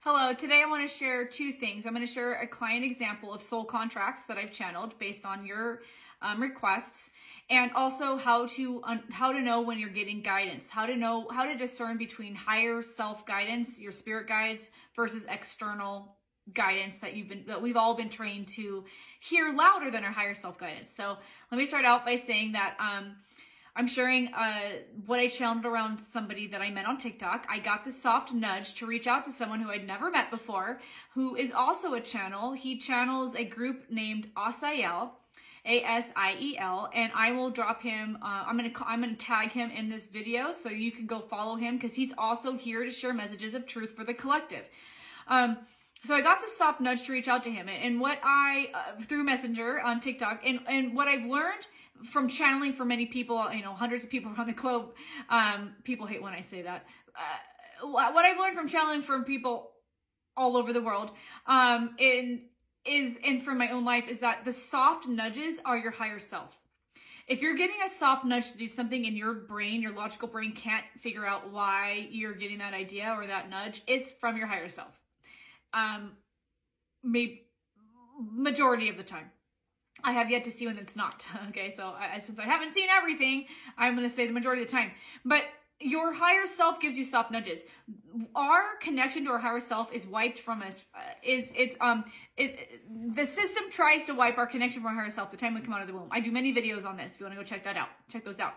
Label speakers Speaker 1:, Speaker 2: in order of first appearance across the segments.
Speaker 1: Hello, today I want to share two things. I'm going to share a client example of soul contracts that I've channeled based on your requests, and also how to know when you're getting guidance, how to discern between higher self guidance, your spirit guides, versus external guidance that we've all been trained to hear louder than our higher self guidance. So let me start out by saying that I'm sharing what I channeled around somebody that I met on TikTok. I got the soft nudge to reach out to someone who I'd never met before, who is also a channel. He channels a group named Asiel, A-S-I-E-L, and I will drop him. I'm gonna tag him in this video so you can go follow him, because he's also here to share messages of truth for the collective. So I got this soft nudge to reach out to him, and what through Messenger on TikTok, and what I've learned from channeling for many people, hundreds of people around the globe. People hate when I say that. What I've learned from channeling from people all over the world, and from my own life, is that the soft nudges are your higher self. If you're getting a soft nudge to do something in your brain, your logical brain can't figure out why you're getting that idea or that nudge, it's from your higher self. Maybe majority of the time. I have yet to see when it's not. Okay, so since I haven't seen everything, I'm going to say the majority of the time. But your higher self gives you soft nudges. Our connection to our higher self is wiped from us. The system tries to wipe our connection from our higher self the time we come out of the womb. I do many videos on this. If you want to go check those out.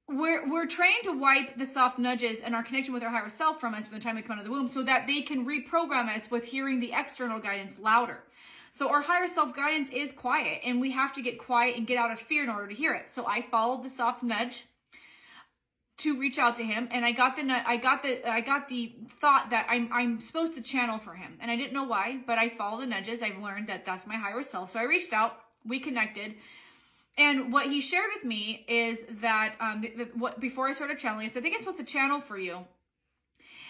Speaker 1: We're trained to wipe the soft nudges and our connection with our higher self from us from the time we come out of the womb, so that they can reprogram us with hearing the external guidance louder. So our higher self guidance is quiet, and we have to get quiet and get out of fear in order to hear it. So I followed the soft nudge to reach out to him, and I got the thought that I'm supposed to channel for him, and I didn't know why, but I followed the nudges. I've learned that that's my higher self. So I reached out, we connected, and what he shared with me is that before I started channeling, I said, I think I'm supposed to channel for you.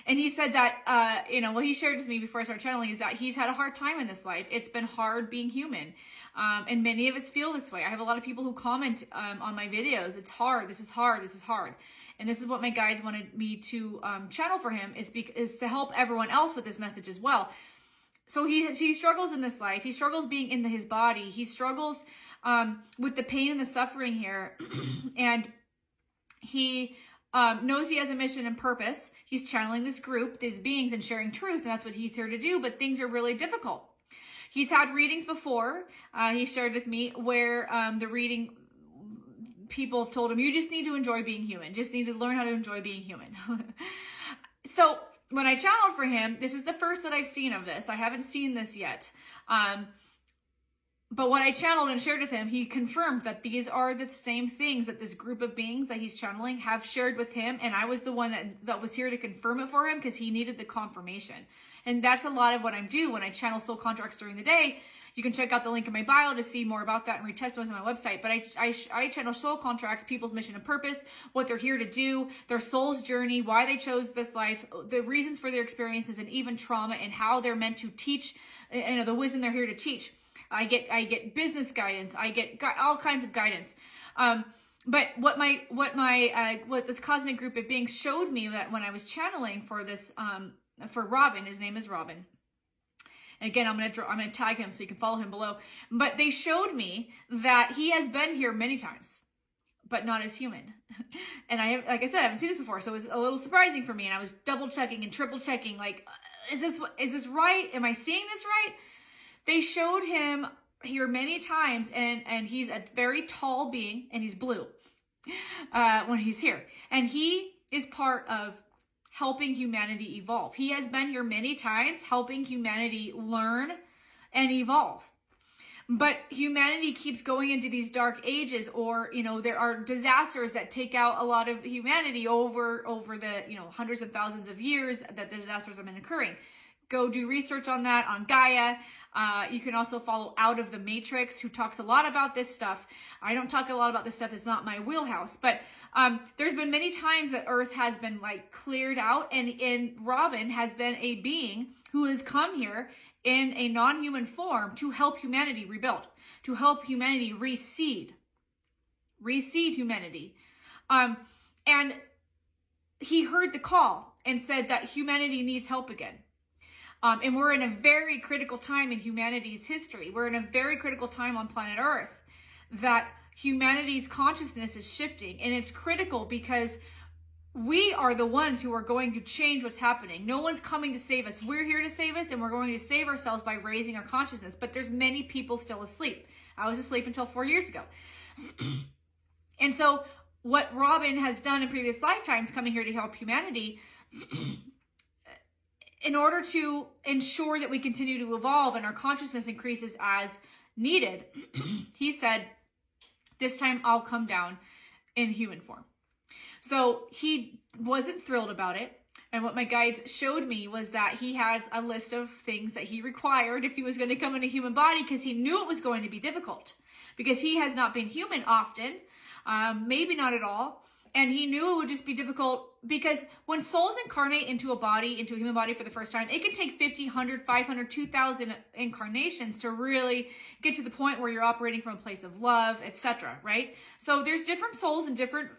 Speaker 1: And he said that, what he shared with me before I started channeling is that he's had a hard time in this life. It's been hard being human. And many of us feel this way. I have a lot of people who comment on my videos. It's hard. This is hard. This is hard. And this is what my guides wanted me to channel for him, is to help everyone else with this message as well. So he struggles in this life. He struggles being in his body. He struggles with the pain and the suffering here. And he knows he has a mission and purpose. He's channeling this group, these beings, and sharing truth, and that's what he's here to do, but things are really difficult. He's had readings before, he shared with me, where the reading, people have told him, you just need to enjoy being human, just need to learn how to enjoy being human. So when I channeled for him, this is the first that I've seen of this. I haven't seen this yet. But when I channeled and shared with him, he confirmed that these are the same things that this group of beings that he's channeling have shared with him. And I was the one that was here to confirm it for him, because he needed the confirmation. And that's a lot of what I do when I channel soul contracts during the day. You can check out the link in my bio to see more about that and read testimonies on my website. But I channel soul contracts, people's mission and purpose, what they're here to do, their soul's journey, why they chose this life, the reasons for their experiences, and even trauma, and how they're meant to teach, the wisdom they're here to teach. I get business guidance. I get all kinds of guidance. But what this cosmic group of beings showed me, that when I was channeling for this, for Robin, his name is Robin. And again, I'm gonna tag him so you can follow him below. But they showed me that he has been here many times, but not as human. And like I said, I haven't seen this before, so it was a little surprising for me. And I was double checking and triple checking, like, is this right? Am I seeing this right? They showed him here many times, and he's a very tall being, and he's blue when he's here. And he is part of helping humanity evolve. He has been here many times helping humanity learn and evolve. But humanity keeps going into these dark ages, or, there are disasters that take out a lot of humanity over the, hundreds of thousands of years that the disasters have been occurring. Go do research on that on Gaia. You can also follow OutoftheMatrix, who talks a lot about this stuff. I don't talk a lot about this stuff. It's not my wheelhouse. But there's been many times that Earth has been cleared out, and Robin has been a being who has come here in a non-human form to help humanity rebuild, to help humanity reseed humanity. And he heard the call and said that humanity needs help again. And we're in a very critical time in humanity's history. We're in a very critical time on planet Earth that humanity's consciousness is shifting. And it's critical because we are the ones who are going to change what's happening. No one's coming to save us. We're here to save us, and we're going to save ourselves by raising our consciousness. But there's many people still asleep. I was asleep until 4 years ago. And so what Robin has done in previous lifetimes, coming here to help humanity, in order to ensure that we continue to evolve and our consciousness increases as needed, he said, this time I'll come down in human form. So he wasn't thrilled about it. And what my guides showed me was that he had a list of things that he required if he was going to come in a human body, because he knew it was going to be difficult, because he has not been human often, maybe not at all. And he knew it would just be difficult because when souls incarnate into a body, into a human body for the first time, it can take 50, 100, 500, 2,000 incarnations to really get to the point where you're operating from a place of love, etc. Right? So there's different souls in different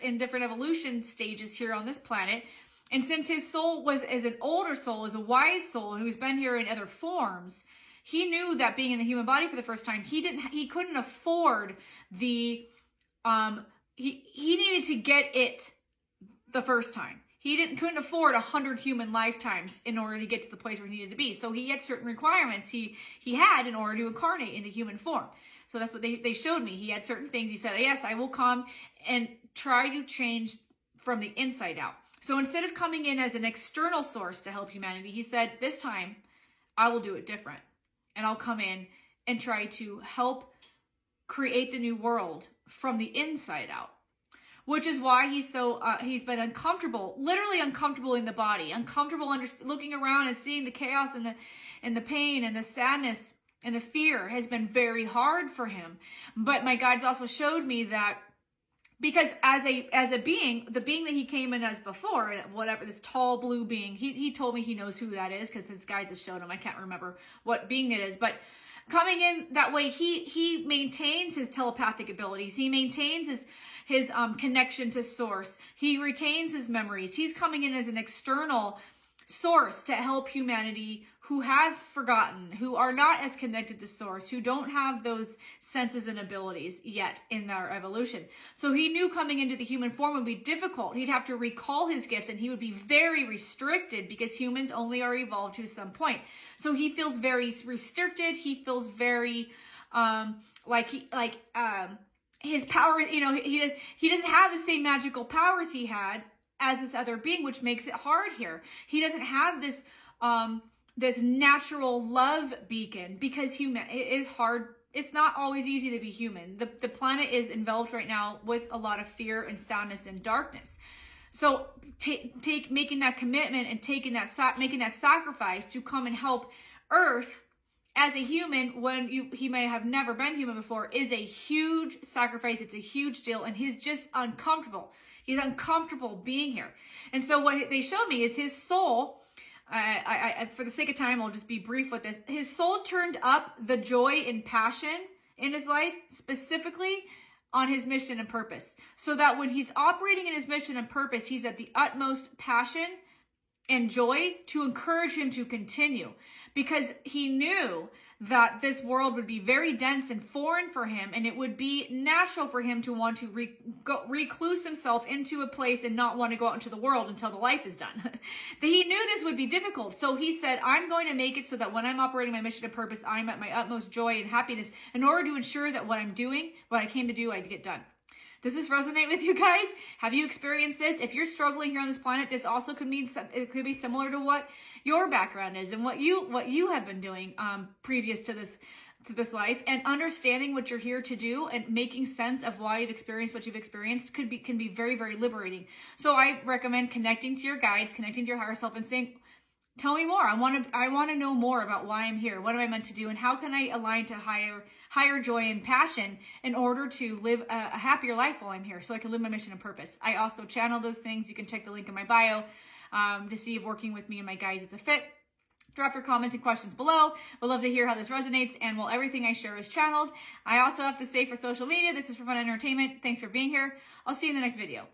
Speaker 1: evolution stages here on this planet. And since his soul is an older soul, is a wise soul who's been here in other forms, he knew that being in the human body for the first time, he couldn't afford the he needed to get it the first time. He couldn't afford 100 human lifetimes in order to get to the place where he needed to be. So he had certain requirements he had in order to incarnate into human form. So that's what they showed me. He had certain things. He said, yes, I will come and try to change from the inside out. So instead of coming in as an external source to help humanity, he said, this time I will do it different. And I'll come in and try to help create the new world from the inside out, which is why he's been uncomfortable, literally uncomfortable in the body, uncomfortable looking around and seeing the chaos and the pain and the sadness and the fear has been very hard for him. But my guides also showed me that because as a being, the being that he came in as before, whatever, this tall blue being, he told me he knows who that is because his guides have showed him. I can't remember what being it is, but coming in that way, he maintains his telepathic abilities. He maintains his connection to source. He retains his memories. He's coming in as an external source to help humanity who have forgotten, who are not as connected to source, who don't have those senses and abilities yet in their evolution. So he knew coming into the human form would be difficult. He'd have to recall his gifts, and he would be very restricted because humans only are evolved to some point. So he feels very restricted. He feels very his power, he doesn't have the same magical powers he had as this other being, which makes it hard here. He doesn't have this this natural love beacon because it is hard. It's not always easy to be human. The planet is enveloped right now with a lot of fear and sadness and darkness. So making that commitment and making that sacrifice to come and help Earth as a human when he may have never been human before is a huge sacrifice. It's a huge deal, and he's just uncomfortable. He's uncomfortable being here. And so what they showed me is his soul, for the sake of time, I'll just be brief with this. His soul turned up the joy and passion in his life, specifically on his mission and purpose. So that when he's operating in his mission and purpose, he's at the utmost passion and joy to encourage him to continue, because he knew that this world would be very dense and foreign for him, and it would be natural for him to want to recluse himself into a place and not want to go out into the world until the life is done. That he knew this would be difficult, so he said, I'm going to make it so that when I'm operating my mission and purpose, I'm at my utmost joy and happiness in order to ensure that what I'm doing, what I came to do, I get done. Does this resonate with you guys? Have you experienced this? If you're struggling here on this planet, this also could mean it could be similar to what your background is and what you have been doing previous to this life, and understanding what you're here to do and making sense of why you've experienced what you've experienced can be very, very liberating. So I recommend connecting to your guides, connecting to your higher self, and saying, tell me more. I want to know more about why I'm here. What am I meant to do? And how can I align to higher joy and passion in order to live a happier life while I'm here, so I can live my mission and purpose. I also channel those things. You can check the link in my bio to see if working with me and my guides is a fit. Drop your comments and questions below. We'd love to hear how this resonates, and while everything I share is channeled, I also have to say for social media, this is for fun and entertainment. Thanks for being here. I'll see you in the next video.